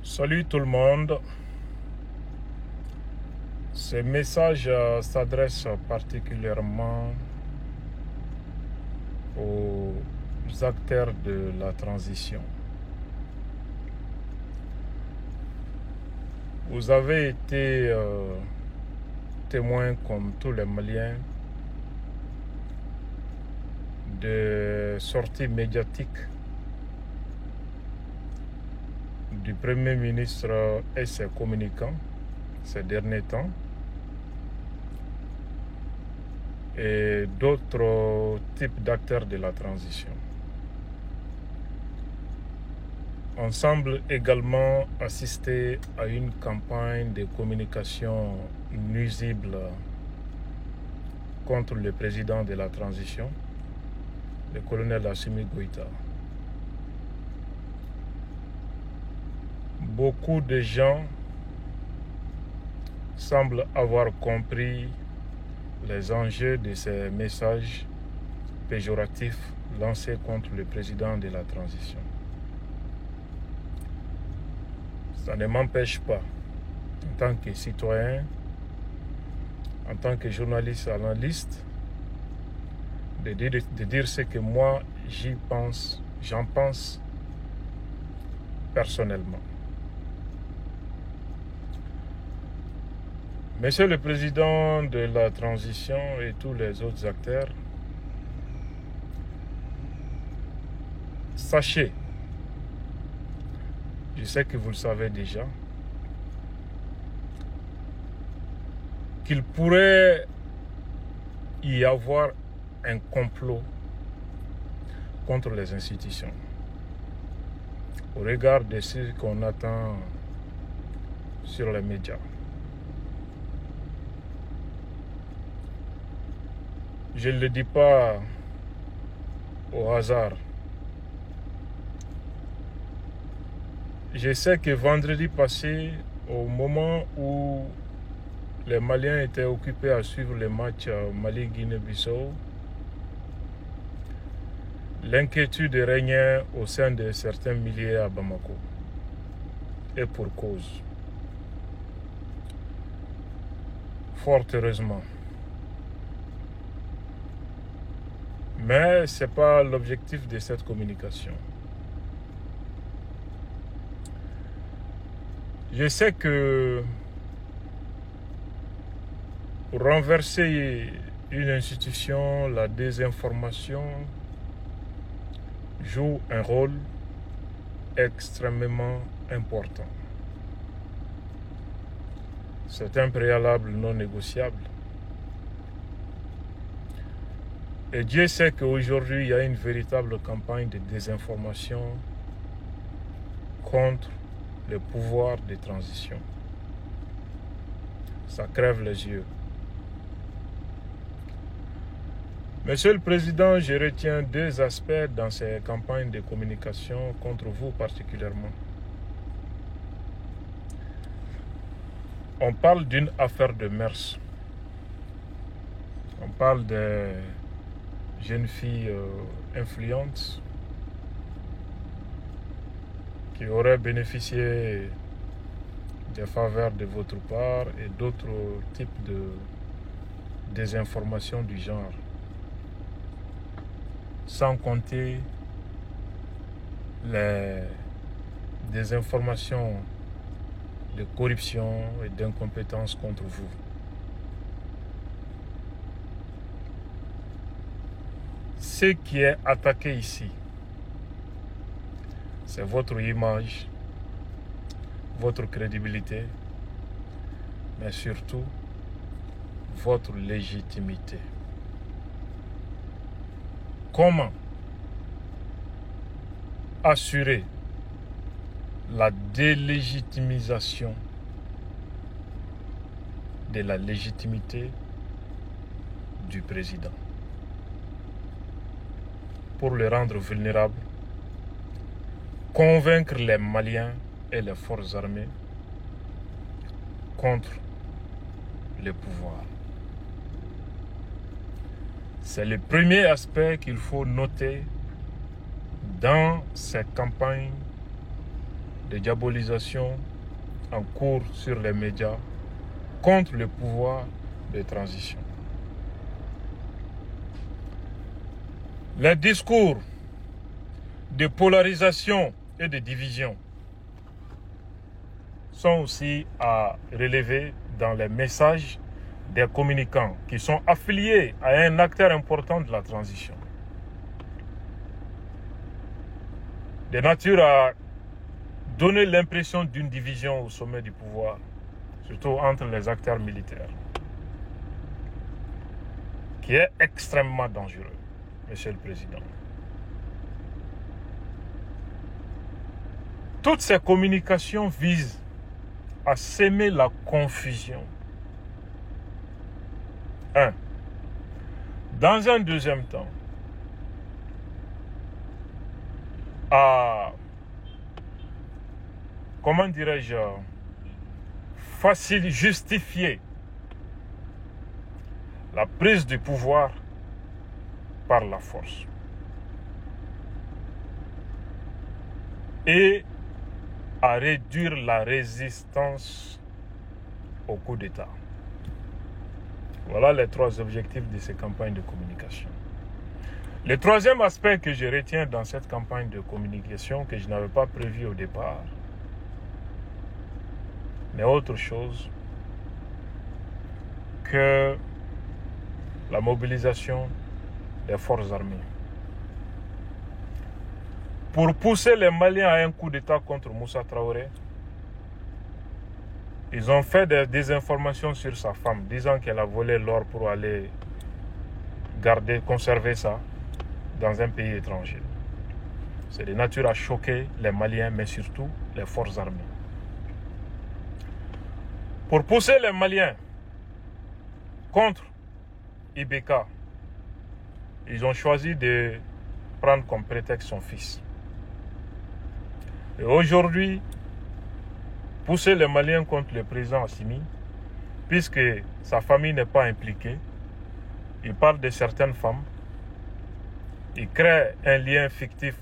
Salut tout le monde. Ce message s'adresse particulièrement aux acteurs de la transition. Vous avez été témoins, comme tous les Maliens, de sorties médiatiques du Premier ministre et ses communicants ces derniers temps, et d'autres types d'acteurs de la transition. On semble également assister à une campagne de communication nuisible contre le président de la transition, le colonel Assimi Goïta. Beaucoup de gens semblent avoir compris les enjeux de ces messages péjoratifs lancés contre le président de la transition. Ça ne m'empêche pas, en tant que citoyen, en tant que journaliste analyste, de dire ce que moi j'en pense personnellement. Monsieur le Président de la transition et tous les autres acteurs, sachez, je sais que vous le savez déjà, qu'il pourrait y avoir un complot contre les institutions au regard de ce qu'on attend sur les médias. Je ne le dis pas au hasard. Je sais que vendredi passé, au moment où les Maliens étaient occupés à suivre le match Mali-Guinée-Bissau, l'inquiétude régnait au sein de certains milliers à Bamako. Et pour cause. Fort heureusement. Mais ce n'est pas l'objectif de cette communication. Je sais que pour renverser une institution, la désinformation joue un rôle extrêmement important. C'est un préalable non négociable. Et Dieu sait qu'aujourd'hui, il y a une véritable campagne de désinformation contre le pouvoir de transition. Ça crève les yeux. Monsieur le Président, je retiens deux aspects dans ces campagnes de communication contre vous particulièrement. On parle d'une affaire de mœurs. On parle de jeunes filles influentes qui auraient bénéficié des faveurs de votre part et d'autres types de désinformations du genre. Sans compter les désinformations de corruption et d'incompétence contre vous. Ce qui est attaqué ici, c'est votre image, votre crédibilité, mais surtout votre légitimité. Comment assurer la délégitimisation de la légitimité du président pour le rendre vulnérable, convaincre les Maliens et les forces armées contre le pouvoir. C'est le premier aspect qu'il faut noter dans cette campagne de diabolisation en cours sur les médias contre le pouvoir de transition. Les discours de polarisation et de division sont aussi à relever dans les messages des communicants qui sont affiliés à un acteur important de la transition. De nature à donner l'impression d'une division au sommet du pouvoir, surtout entre les acteurs militaires, qui est extrêmement dangereux, Monsieur le Président. Toutes ces communications visent à semer la confusion. Dans un deuxième temps, à, comment dirais-je, justifier la prise du pouvoir par la force. Et à réduire la résistance au coup d'État. Voilà les trois objectifs de ces campagnes de communication. Le troisième aspect que je retiens dans cette campagne de communication, que je n'avais pas prévu au départ, n'est autre chose que la mobilisation des forces armées. Pour pousser les Maliens à un coup d'État contre Moussa Traoré, ils ont fait des désinformations sur sa femme, disant qu'elle a volé l'or pour aller conserver ça dans un pays étranger. C'est de nature à choquer les Maliens, mais surtout les forces armées. Pour pousser les Maliens contre Ibeka, ils ont choisi de prendre comme prétexte son fils. Et aujourd'hui, pousser les Maliens contre le président Assimi, puisque sa famille n'est pas impliquée, il parle de certaines femmes, il crée un lien fictif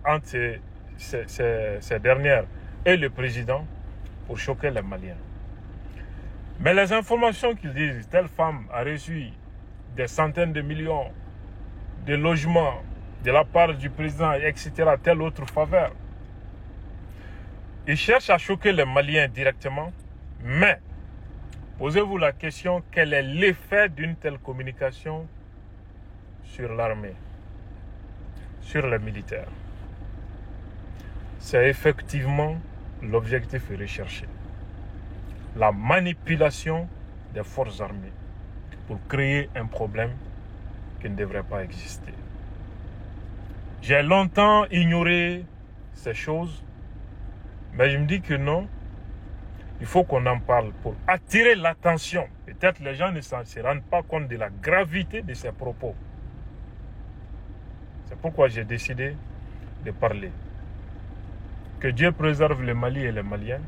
entre ces dernières et le président pour choquer les Maliens. Mais les informations qu'ils disent, telle femme a reçu des centaines de millions de logements de la part du président, etc., telle autre faveur. Ils cherchent à choquer les Maliens directement, mais posez-vous la question, quel est l'effet d'une telle communication sur l'armée, sur les militaires? C'est effectivement l'objectif recherché. La manipulation des forces armées pour créer un problème qui ne devrait pas exister. J'ai longtemps ignoré ces choses, mais je me dis que non, il faut qu'on en parle pour attirer l'attention. Peut-être les gens ne se rendent pas compte de la gravité de ces propos. C'est pourquoi j'ai décidé de parler. Que Dieu préserve le Mali et les Maliens.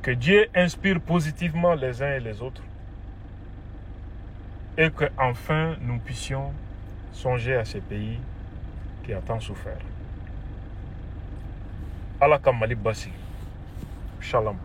Que Dieu inspire positivement les uns et les autres. Et qu'enfin nous puissions songer à ces pays qui a tant souffert. Allah Kamali Bassi. Shalom.